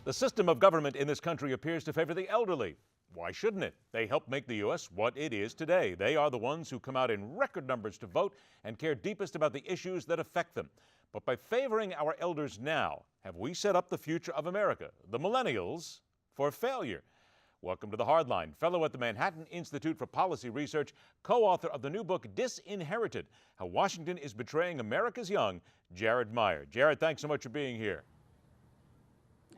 The system of government in this country appears to favor the elderly. Why shouldn't it? They help make the U.S. what it is today. They are the ones who come out in record numbers to vote and care deepest about the issues that affect them. But by favoring our elders now, have we set up the future of America, the millennials, for failure? Welcome to The Hardline. Fellow at the Manhattan Institute for Policy Research, co-author of the new book, Disinherited, How Washington is Betraying America's Young, Jared Meyer. Jared, thanks so much for being here.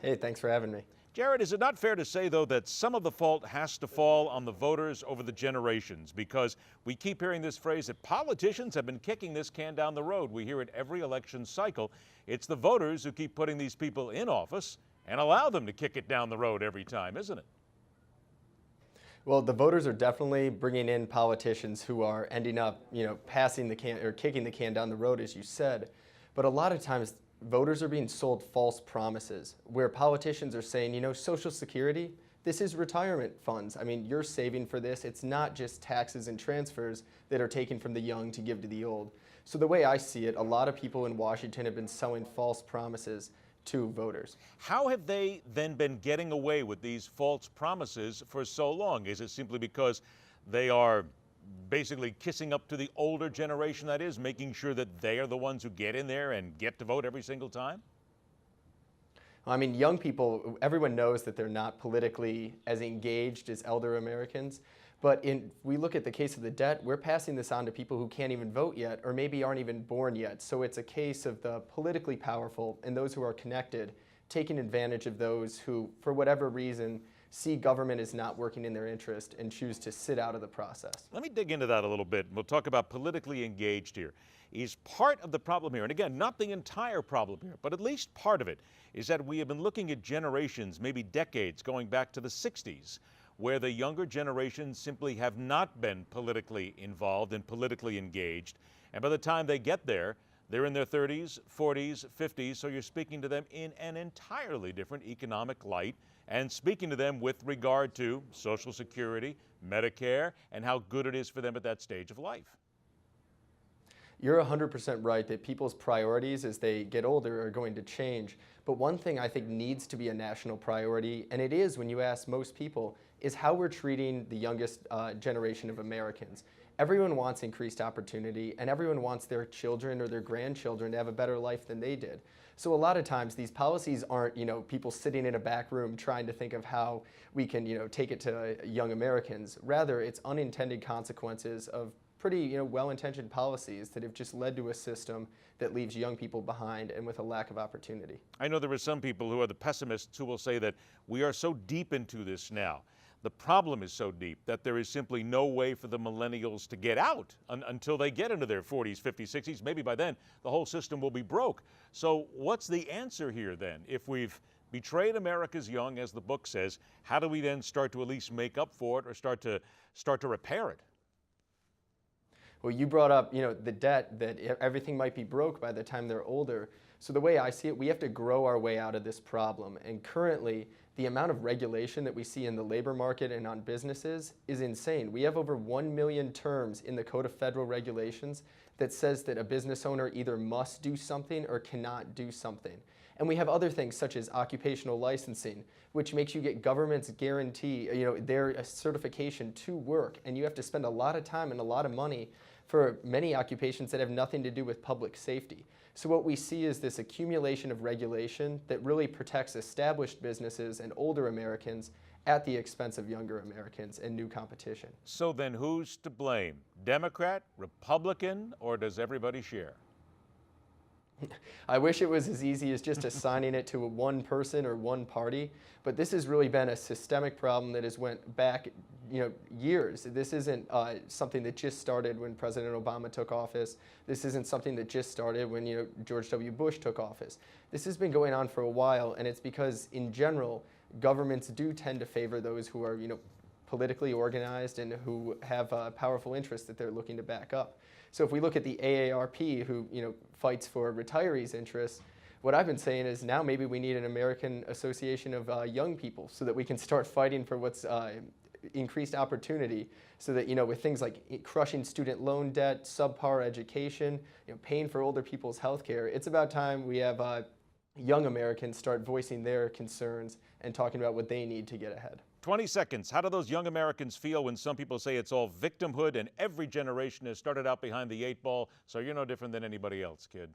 Hey, thanks for having me. Jared, is it not fair to say, though, that some of the fault has to fall on the voters over the generations? Because we keep hearing this phrase that politicians have been kicking this can down the road. We hear it every election cycle. It's the voters who keep putting these people in office and allow them to kick it down the road every time, isn't it? Well, the voters are definitely bringing in politicians who are ending up, passing the can or kicking the can down the road, as you said. But a lot of times, voters are being sold false promises where politicians are saying, Social Security, this is retirement funds. I mean, you're saving for this. It's not just taxes and transfers that are taken from the young to give to the old. So the way I see it, a lot of people in Washington have been selling false promises to voters. How have they then been getting away with these false promises for so long? Is it simply because they are basically kissing up to the older generation, that is, making sure that they are the ones who get in there and get to vote every single time? I mean, young people, everyone knows that they're not politically as engaged as elder Americans. But we look at the case of the debt, we're passing this on to people who can't even vote yet or maybe aren't even born yet. So it's a case of the politically powerful and those who are connected taking advantage of those who, for whatever reason, see government as not working in their interest and choose to sit out of the process. Let me dig into that a little bit. We'll talk about politically engaged here. Is part of the problem here, and again, not the entire problem here, but at least part of it, is that we have been looking at generations, maybe decades, going back to the 60s, where the younger generations simply have not been politically involved and politically engaged. And by the time they get there, they're in their 30s, 40s, 50s, so you're speaking to them in an entirely different economic light and speaking to them with regard to Social Security, Medicare, and how good it is for them at that stage of life. You're 100% right that people's priorities as they get older are going to change. But one thing I think needs to be a national priority, and it is when you ask most people, is how we're treating the youngest generation of Americans. Everyone wants increased opportunity, and everyone wants their children or their grandchildren to have a better life than they did. So a lot of times these policies aren't, people sitting in a back room trying to think of how we can, take it to young Americans. Rather, it's unintended consequences of pretty well-intentioned policies that have just led to a system that leaves young people behind and with a lack of opportunity. I know there are some people who are the pessimists who will say that we are so deep into this now. The problem is so deep that there is simply no way for the millennials to get out until they get into their 40s, 50s, 60s. Maybe by then the whole system will be broke. So what's the answer here then? If we've betrayed America's young, as the book says, how do we then start to at least make up for it or start to repair it? Well, you brought up, the debt, that everything might be broke by the time they're older. So the way I see it, we have to grow our way out of this problem. And currently, the amount of regulation that we see in the labor market and on businesses is insane. We have over 1 million terms in the Code of Federal Regulations that says that a business owner either must do something or cannot do something. And we have other things such as occupational licensing, which makes you get government's guarantee, their certification to work. And you have to spend a lot of time and a lot of money for many occupations that have nothing to do with public safety. So what we see is this accumulation of regulation that really protects established businesses and older Americans at the expense of younger Americans and new competition. So then who's to blame? Democrat, Republican, or does everybody share? I wish it was as easy as just assigning it to one person or one party, but this has really been a systemic problem that has went back, years. This isn't something that just started when President Obama took office. This isn't something that just started when George W. Bush took office. This has been going on for a while, and it's because in general governments do tend to favor those who are politically organized and who have powerful interests that they're looking to back up. So if we look at the AARP, who fights for retirees' interests, what I've been saying is now maybe we need an American Association of Young People so that we can start fighting for what's increased opportunity, so that with things like crushing student loan debt, subpar education, paying for older people's health care, it's about time we have young Americans start voicing their concerns and talking about what they need to get ahead. 20 seconds. How do those young Americans feel when some people say it's all victimhood and every generation has started out behind the 8 ball, so you're no different than anybody else, kid?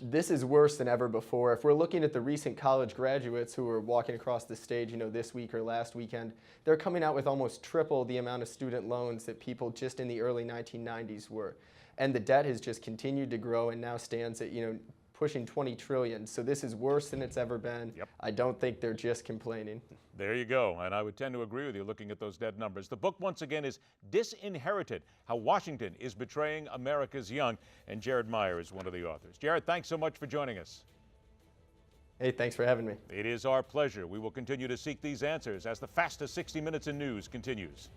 This is worse than ever before. If we're looking at the recent college graduates who were walking across the stage, this week or last weekend, they're coming out with almost triple the amount of student loans that people just in the early 1990s were. And the debt has just continued to grow and now stands at, pushing 20 trillion. So this is worse than it's ever been. Yep. I don't think they're just complaining. There you go. And I would tend to agree with you looking at those dead numbers. The book, once again, is Disinherited: How Washington is Betraying America's Young. And Jared Meyer is one of the authors. Jared, thanks so much for joining us. Hey, thanks for having me. It is our pleasure. We will continue to seek these answers as the fastest 60 Minutes in News continues.